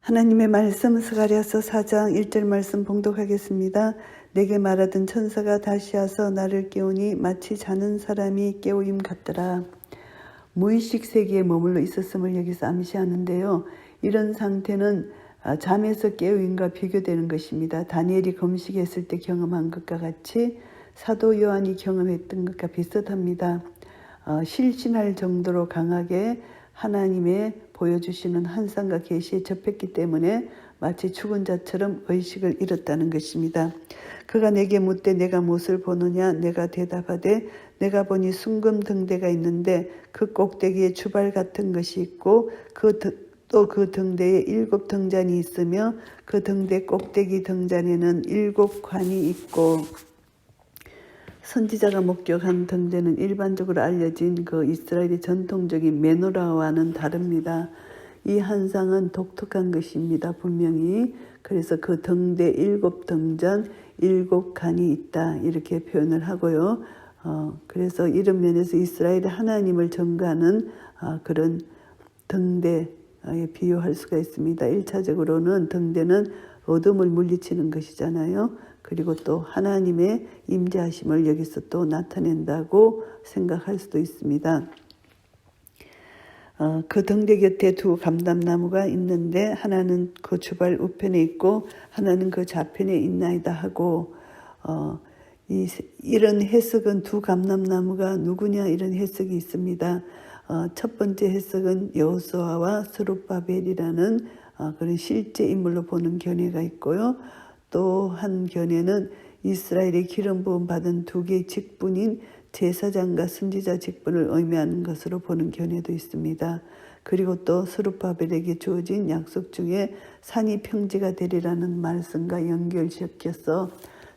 하나님의 말씀 스가랴서 4장 1절 말씀 봉독하겠습니다. 내게 말하던 천사가 다시 와서 나를 깨우니 마치 자는 사람이 깨우임 같더라. 무의식 세계에 머물러 있었음을 여기서 암시하는데요. 이런 상태는 잠에서 깨우임과 비교되는 것입니다. 다니엘이 금식했을 때 경험한 것과 같이 사도 요한이 경험했던 것과 비슷합니다. 실신할 정도로 강하게 하나님의 보여주시는 환상과 계시에 접했기 때문에 마치 죽은 자처럼 의식을 잃었다는 것입니다. 그가 내게 묻되 내가 무엇을 보느냐? 내가 대답하되 내가 보니 순금 등대가 있는데 그 꼭대기에 주발 같은 것이 있고 또 그 등대에 7 등잔이 있으며 그 등대 꼭대기 등잔에는 7 관이 있고. 선지자가 목격한 등대는 일반적으로 알려진 그 이스라엘의 전통적인 메노라와는 다릅니다. 이 환상은 독특한 것입니다. 분명히. 그래서 그 등대 7 등잔 7 관이 있다 이렇게 표현을 하고요. 그래서 이런 면에서 이스라엘의 하나님을 전가하는 그런 등대에 비유할 수가 있습니다. 1차적으로는 등대는 어둠을 물리치는 것이잖아요. 그리고 또 하나님의 임재하심을 여기서 또 나타낸다고 생각할 수도 있습니다. 그 등대 곁에 2 감람나무가 있는데 하나는 그 주발 우편에 있고 하나는 그 좌편에 있나이다 하고 이런 해석은 2 감람나무가 누구냐 이런 해석이 있습니다. 첫 번째 해석은 여호수아와 스룹바벨이라는 그런 실제 인물로 보는 견해가 있고요. 또 한 견해는 이스라엘의 기름 부음 받은 2개의 직분인 제사장과 선지자 직분을 의미하는 것으로 보는 견해도 있습니다. 그리고 또 스룹바벨에게 주어진 약속 중에 산이 평지가 되리라는 말씀과 연결시켜서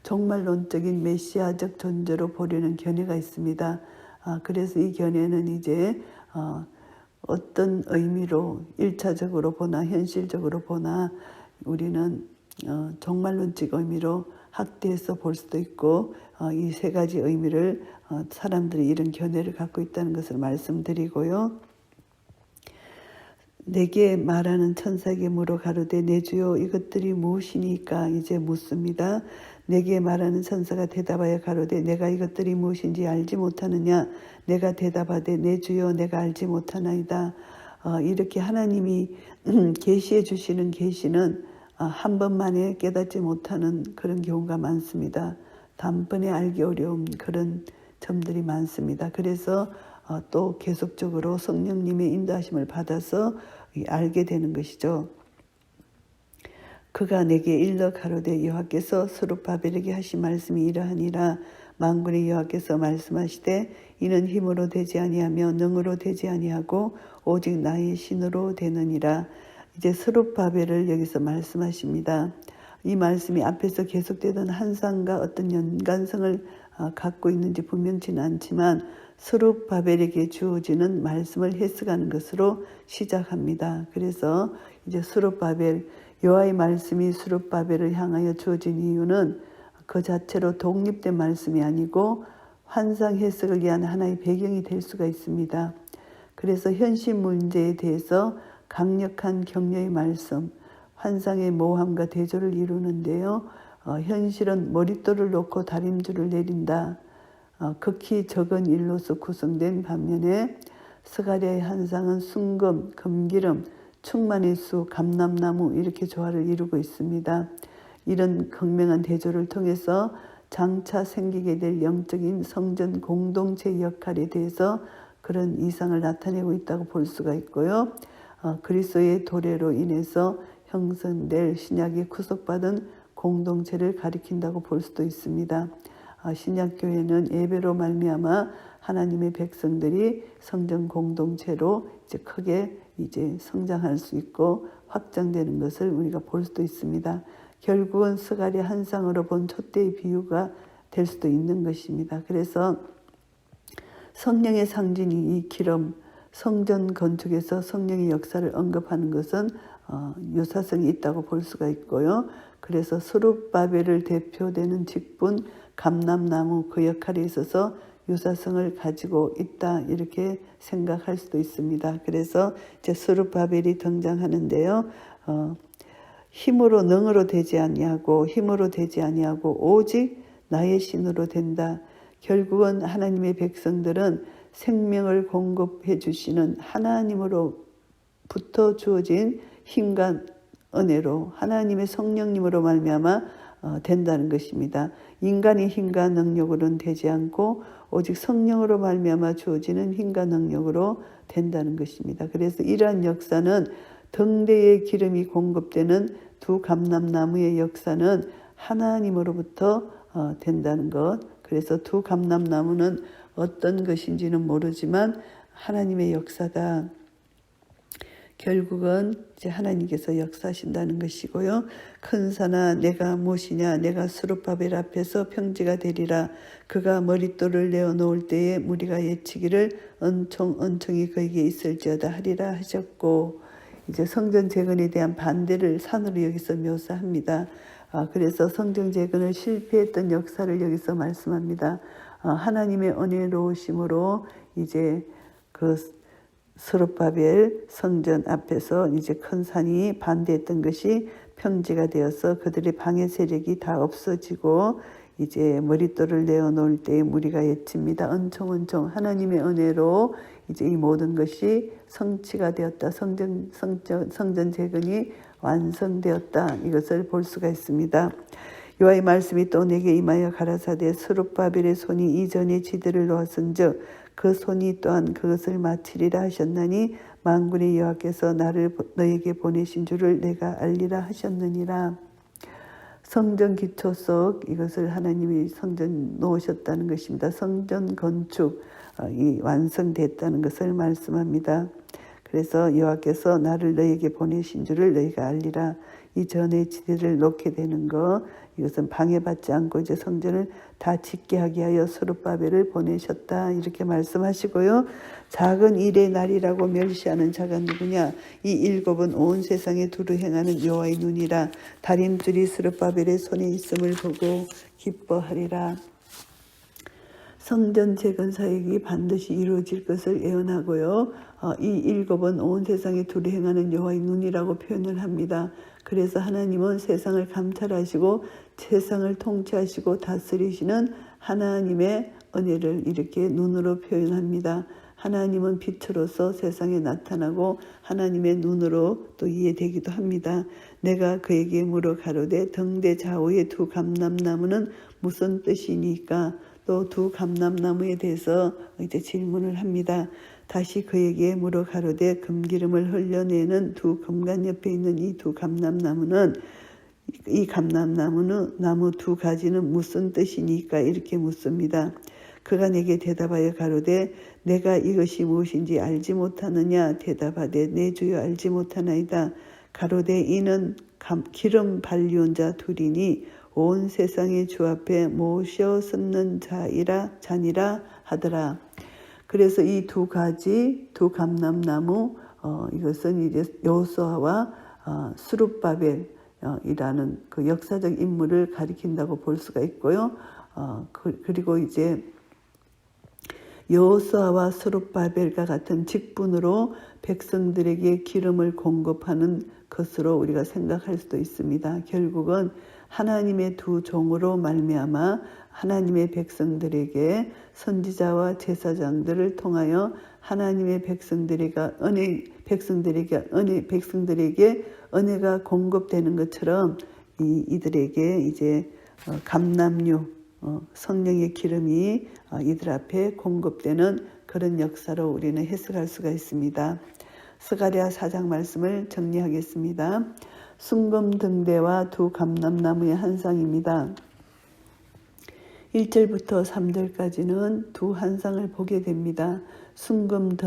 종말론적인 메시아적 존재로 보려는 견해가 있습니다. 그래서 이 견해는 이제 어떤 의미로 1차적으로 보나 현실적으로 보나 우리는 종말론적 의미로 확대해서 볼 수도 있고 이 3가지 의미를 사람들이 이런 견해를 갖고 있다는 것을 말씀드리고요. 내게 말하는 천사에게 물어 가로되 내 주여 이것들이 무엇이니까 이제 묻습니다. 내게 말하는 천사가 대답하여 가로되 내가 이것들이 무엇인지 알지 못하느냐? 내가 대답하되 내 주여 내가 알지 못하나이다. 이렇게 하나님이 계시해 주시는 계시는 한 번만에 깨닫지 못하는 그런 경우가 많습니다. 단번에 알기 어려운 그런 점들이 많습니다. 그래서 또 계속적으로 성령님의 인도하심을 받아서 알게 되는 것이죠. 그가 내게 일러 가로되 여호와께서 스룹바벨에게 하신 말씀이 이러하니라. 만군의 여호와께서 말씀하시되 이는 힘으로 되지 아니하며 능으로 되지 아니하고 오직 나의 신으로 되느니라. 이제 스룹바벨을 여기서 말씀하십니다. 이 말씀이 앞에서 계속되던 환상과 어떤 연관성을 갖고 있는지 분명치는 않지만 스룹바벨에게 주어지는 말씀을 해석하는 것으로 시작합니다. 그래서 이제 스룹바벨 여호와의 말씀이 스룹바벨을 향하여 주어진 이유는 그 자체로 독립된 말씀이 아니고 환상 해석을 위한 하나의 배경이 될 수가 있습니다. 그래서 현실 문제에 대해서 강력한 격려의 말씀, 환상의 모함과 대조를 이루는데요. 현실은 머릿돌을 놓고 다림줄을 내린다. 극히 적은 일로서 구성된 반면에 스가랴의 환상은 순금, 금기름, 충만의 수, 감람나무 이렇게 조화를 이루고 있습니다. 이런 극명한 대조를 통해서 장차 생기게 될 영적인 성전 공동체 역할에 대해서 그런 이상을 나타내고 있다고 볼 수가 있고요. 그리스도의 도래로 인해서 형성될 신약이 구속받은 공동체를 가리킨다고 볼 수도 있습니다. 신약교회는 예배로 말미암아 하나님의 백성들이 성전 공동체로 이제 크게 이제 성장할 수 있고 확장되는 것을 우리가 볼 수도 있습니다. 결국은 스가랴 환상으로 본 촛대의 비유가 될 수도 있는 것입니다. 그래서 성령의 상징이 이 기름, 성전 건축에서 성령의 역사를 언급하는 것은 유사성이 있다고 볼 수가 있고요. 그래서 스룹바벨을 대표되는 직분, 감람나무 그 역할에 있어서 유사성을 가지고 있다 이렇게 생각할 수도 있습니다. 그래서 이제 스룹바벨이 등장하는데요. 힘으로 능으로 되지 아니하고 힘으로 되지 아니하고 오직 나의 신으로 된다. 결국은 하나님의 백성들은 생명을 공급해 주시는 하나님으로부터 주어진 힘과 은혜로 하나님의 성령님으로 말미암아 된다는 것입니다. 인간의 힘과 능력으로는 되지 않고 오직 성령으로 말미암아 주어지는 힘과 능력으로 된다는 것입니다. 그래서 이러한 역사는 등대의 기름이 공급되는 두 감람나무의 역사는 하나님으로부터 된다는 것. 그래서 두 감람나무는 어떤 것인지는 모르지만 하나님의 역사다. 결국은 이제 하나님께서 역사하신다는 것이고요. 큰 산아 내가 무엇이냐, 내가 스룹바벨 앞에서 평지가 되리라. 그가 머릿돌을 내어놓을 때에 무리가 예치기를 은총이 그에게 있을지어다 하리라 하셨고, 이제 성전 재건에 대한 반대를 산으로 여기서 묘사합니다. 그래서 성전 재건을 실패했던 역사를 여기서 말씀합니다. 하나님의 은혜로우심으로 이제 그 스룹바벨 성전 앞에서 이제 큰 산이 반대했던 것이 평지가 되어서 그들의 방해 세력이 다 없어지고 이제 머릿돌을 내어놓을 때에 무리가 예칩니다. 은총 하나님의 은혜로 이제 이 모든 것이 성취가 되었다. 성전 재건이 완성되었다. 이것을 볼 수가 있습니다. 여호와의 말씀이 또 내게 임하여 가라사대 스룹바벨의 손이 이전에 지대를 놓았은즉 그 손이 또한 그것을 마치리라 하셨나니 만군의 여호와께서 나를 너에게 보내신 줄을 내가 알리라 하셨느니라. 성전 기초 속 이것을 하나님이 성전 놓으셨다는 것입니다. 성전 건축 이 완성됐다는 것을 말씀합니다. 그래서 여호와께서 나를 너에게 보내신 줄을 너희가 알리라. 이전에 지대를 놓게 되는 것, 이것은 방해받지 않고 이제 성전을 다 짓게 하게 하여 스룹바벨을 보내셨다. 이렇게 말씀하시고요. 작은 일의 날이라고 멸시하는 자가 누구냐? 이 일곱은 온 세상에 두루 행하는 여호와의 눈이라. 다림줄이 스룹바벨의 손에 있음을 보고 기뻐하리라. 성전 재건 사역이 반드시 이루어질 것을 예언하고요. 이 일곱은 온 세상에 두루 행하는 여호와의 눈이라고 표현을 합니다. 그래서 하나님은 세상을 감찰하시고 세상을 통치하시고 다스리시는 하나님의 은혜를 이렇게 눈으로 표현합니다. 하나님은 빛으로서 세상에 나타나고 하나님의 눈으로 또 이해되기도 합니다. 내가 그에게 물어 가로되 등대 좌우의 두 감람나무는 무슨 뜻이니까? 또 두 감람나무에 대해서 이제 질문을 합니다. 다시 그에게 물어 가로되 금기름을 흘려내는 두 금관 옆에 있는 이 두 감람나무는 이 감람나무는 나무 두 가지는 무슨 뜻이니까? 이렇게 묻습니다. 그가 내게 대답하여 가로되 내가 이것이 무엇인지 알지 못하느냐? 대답하되 내 주여 알지 못하나이다. 가로되 이는 기름 발리온 자 둘이니 온 세상의 주 앞에 모셔 섰는 자니라 하더라. 그래서 이 두 가지 두 감람나무 이것은 이제 여호수아와 스룹바벨이라는 그 역사적 인물을 가리킨다고 볼 수가 있고요. 그리고 이제 여호수아와 스룹바벨과 같은 직분으로 백성들에게 기름을 공급하는 것으로 우리가 생각할 수도 있습니다. 결국은 하나님의 두 종으로 말미암아 하나님의 백성들에게 선지자와 제사장들을 통하여 하나님의 백성들에게 은혜가 공급되는 것처럼 이들에게 이제 감람류 성령의 기름이 이들 앞에 공급되는 그런 역사로 우리는 해석할 수가 있습니다. 스가랴 4장 말씀을 정리하겠습니다. 순금 등대와 두 감람나무의 한상입니다. 1절부터 3절까지는 두 한상을 보게 됩니다. 순금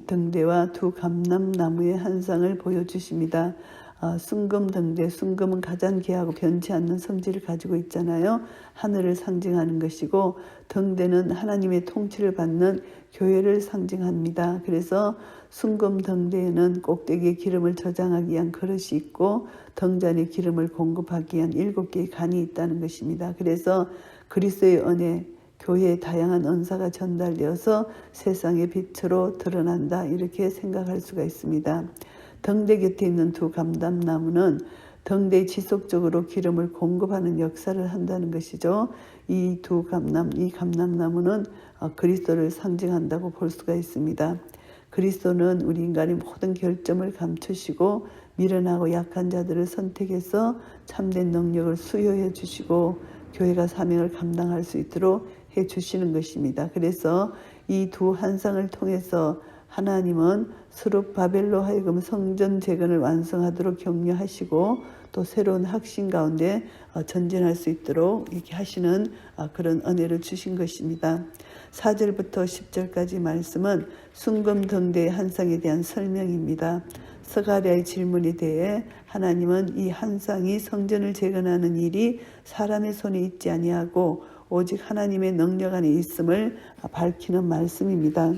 등대와 두 감람나무의 한상을 보여주십니다. 순금 등대, 순금은 가장 귀하고 변치 않는 성질을 가지고 있잖아요. 하늘을 상징하는 것이고 등대는 하나님의 통치를 받는 교회를 상징합니다. 그래서 순금 등대에는 꼭대기에 기름을 저장하기 위한 그릇이 있고 등잔에 기름을 공급하기 위한 7개의 간이 있다는 것입니다. 그래서 그리스도의 은혜, 교회의 다양한 은사가 전달되어서 세상의 빛으로 드러난다. 이렇게 생각할 수가 있습니다. 등대 곁에 있는 두 감람나무는 등대에 지속적으로 기름을 공급하는 역사를 한다는 것이죠. 이 감람나무는 그리스도를 상징한다고 볼 수가 있습니다. 그리스도는 우리 인간의 모든 결점을 감추시고 미련하고 약한 자들을 선택해서 참된 능력을 수여해 주시고 교회가 사명을 감당할 수 있도록 해 주시는 것입니다. 그래서 이 두 한상을 통해서 하나님은 스룹바벨로 하여금 성전 재건을 완성하도록 격려하시고 또 새로운 확신 가운데 전진할 수 있도록 이렇게 하시는 그런 은혜를 주신 것입니다. 4절부터 10절까지 말씀은 순금 등대의 한상에 대한 설명입니다. 스가랴의 질문에 대해 하나님은 이 한상이 성전을 재건하는 일이 사람의 손에 있지 아니하고 오직 하나님의 능력 안에 있음을 밝히는 말씀입니다.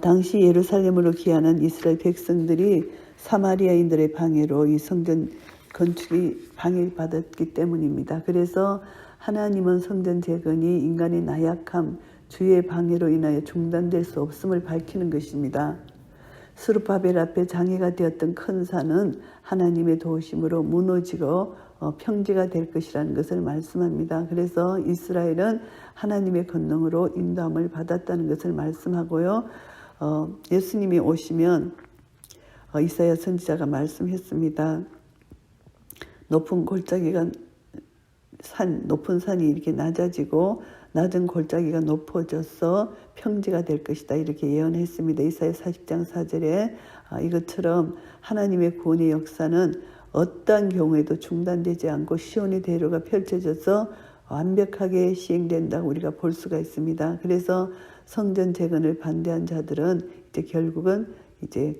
당시 예루살렘으로 귀환한 이스라엘 백성들이 사마리아인들의 방해로 이 성전 건축이 방해받았기 때문입니다. 그래서 하나님은 성전 재건이 인간의 나약함, 주의 방해로 인하여 중단될 수 없음을 밝히는 것입니다. 스룹바벨 앞에 장애가 되었던 큰 산은 하나님의 도우심으로 무너지고 평지가 될 것이라는 것을 말씀합니다. 그래서 이스라엘은 하나님의 권능으로 인도함을 받았다는 것을 말씀하고요. 예수님이 오시면 이사야 선지자가 말씀했습니다. 높은 산이 이렇게 낮아지고 낮은 골짜기가 높아져서 평지가 될 것이다 이렇게 예언했습니다. 이사야 40장 4절에 이것처럼 하나님의 구원의 역사는 어떠한 경우에도 중단되지 않고 시온의 대로가 펼쳐져서 완벽하게 시행된다고 우리가 볼 수가 있습니다. 그래서 성전 재건을 반대한 자들은 이제 결국은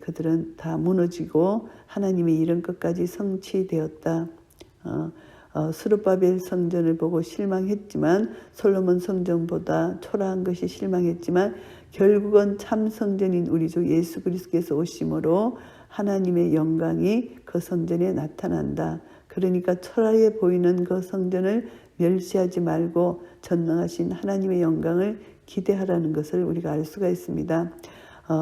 그들은 다 무너지고 하나님의 이른 끝까지 성취되었다. 스룹바벨 성전을 보고 실망했지만 솔로몬 성전보다 초라한 것이 실망했지만 결국은 참 성전인 우리 주 예수 그리스도께서 오심으로 하나님의 영광이 그 성전에 나타난다. 그러니까 초라해 보이는 그 성전을 멸시하지 말고 전능하신 하나님의 영광을 기대하라는 것을 우리가 알 수가 있습니다.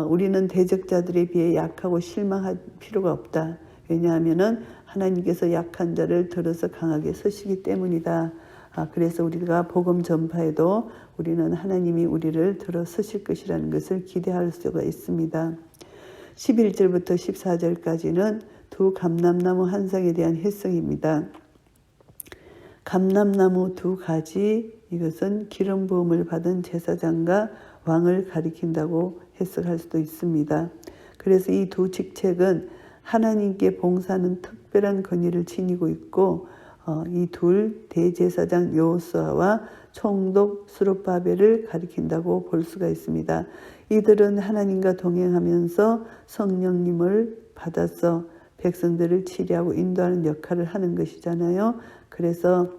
우리는 대적자들에 비해 약하고 실망할 필요가 없다. 왜냐하면 하나님께서 약한 자를 들어서 강하게 서시기 때문이다. 그래서 우리가 복음 전파에도 우리는 하나님이 우리를 들어 서실 것이라는 것을 기대할 수가 있습니다. 11절부터 14절까지는 두 감람나무 한상에 대한 해석입니다. 감람나무 두 가지, 이것은 기름 부음을 받은 제사장과 왕을 가리킨다고 해석할 수도 있습니다. 그래서 이 두 직책은 하나님께 봉사하는 특별한 권위를 지니고 있고 이 둘 대제사장 여호수아와 총독 스룹바벨을 가리킨다고 볼 수가 있습니다. 이들은 하나님과 동행하면서 성령님을 받아서 백성들을 치리하고 인도하는 역할을 하는 것이잖아요. 그래서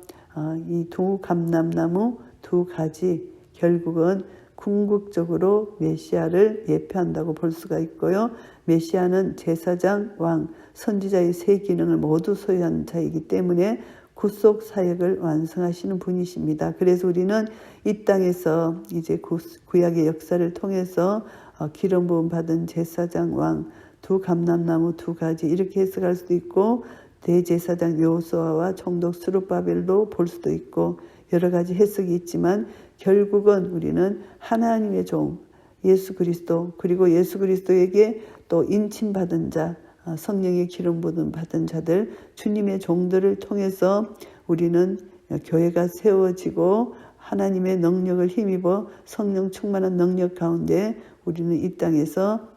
이 두 감람나무 두 가지 결국은 궁극적으로 메시아를 예표한다고 볼 수가 있고요. 메시아는 제사장, 왕, 선지자의 세 기능을 모두 소유한 자이기 때문에 구속 사역을 완성하시는 분이십니다. 그래서 우리는 이 땅에서 이제 구약의 역사를 통해서 기름 부음 받은 제사장, 왕, 두 감람나무 두 가지 이렇게 해석할 수도 있고 대제사장 여호수아와 총독 스룹바벨도 볼 수도 있고 여러 가지 해석이 있지만 결국은 우리는 하나님의 종 예수 그리스도 그리고 예수 그리스도에게 또 인침받은 자 성령의 기름 부음 받은 자들 주님의 종들을 통해서 우리는 교회가 세워지고 하나님의 능력을 힘입어 성령 충만한 능력 가운데 우리는 이 땅에서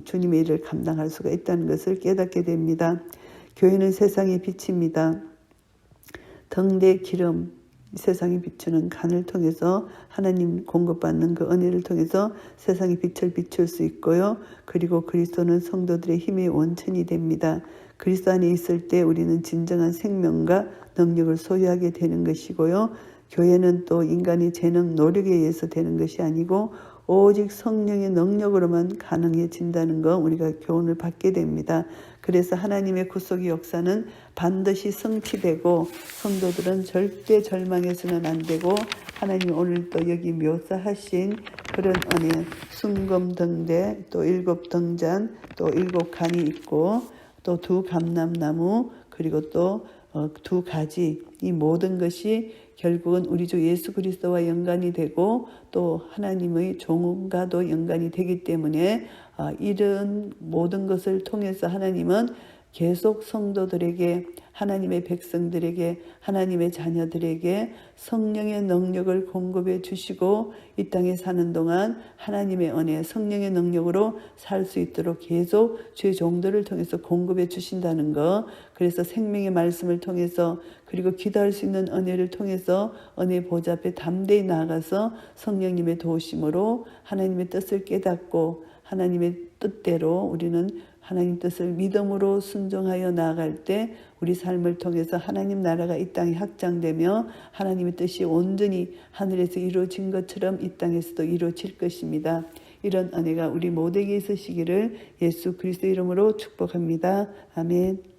주님의 일을 감당할 수가 있다는 것을 깨닫게 됩니다. 교회는 세상의 빛입니다. 등대 기름 세상에 비추는 간을 통해서 하나님 공급받는 그 은혜를 통해서 세상의 빛을 비출 수 있고요. 그리고 그리스도는 성도들의 힘의 원천이 됩니다. 그리스도 안에 있을 때 우리는 진정한 생명과 능력을 소유하게 되는 것이고요. 교회는 또 인간의 재능, 노력에 의해서 되는 것이 아니고 오직 성령의 능력으로만 가능해진다는 거 우리가 교훈을 받게 됩니다. 그래서 하나님의 구속의 역사는 반드시 성취되고 성도들은 절대 절망해서는 안 되고 하나님이 오늘 또 여기 묘사하신 그런 은혜 순금 등대 또 7 등잔 또 7 간이 있고 또 두 감람나무, 그리고 또 두 가지, 이 모든 것이 결국은 우리 주 예수 그리스도와 연관이 되고 또 하나님의 종과도 연관이 되기 때문에 이런 모든 것을 통해서 하나님은 계속 성도들에게, 하나님의 백성들에게, 하나님의 자녀들에게 성령의 능력을 공급해 주시고 이 땅에 사는 동안 하나님의 은혜, 성령의 능력으로 살 수 있도록 계속 주의 종들을 통해서 공급해 주신다는 것. 그래서 생명의 말씀을 통해서, 그리고 기도할 수 있는 은혜를 통해서 은혜 보좌 앞에 담대히 나아가서 성령님의 도우심으로 하나님의 뜻을 깨닫고 하나님의 뜻대로 우리는 하나님 뜻을 믿음으로 순종하여 나아갈 때 우리 삶을 통해서 하나님 나라가 이 땅에 확장되며 하나님의 뜻이 온전히 하늘에서 이루어진 것처럼 이 땅에서도 이루어질 것입니다. 이런 은혜가 우리 모두에게 있으시기를 예수 그리스도 이름으로 축복합니다. 아멘.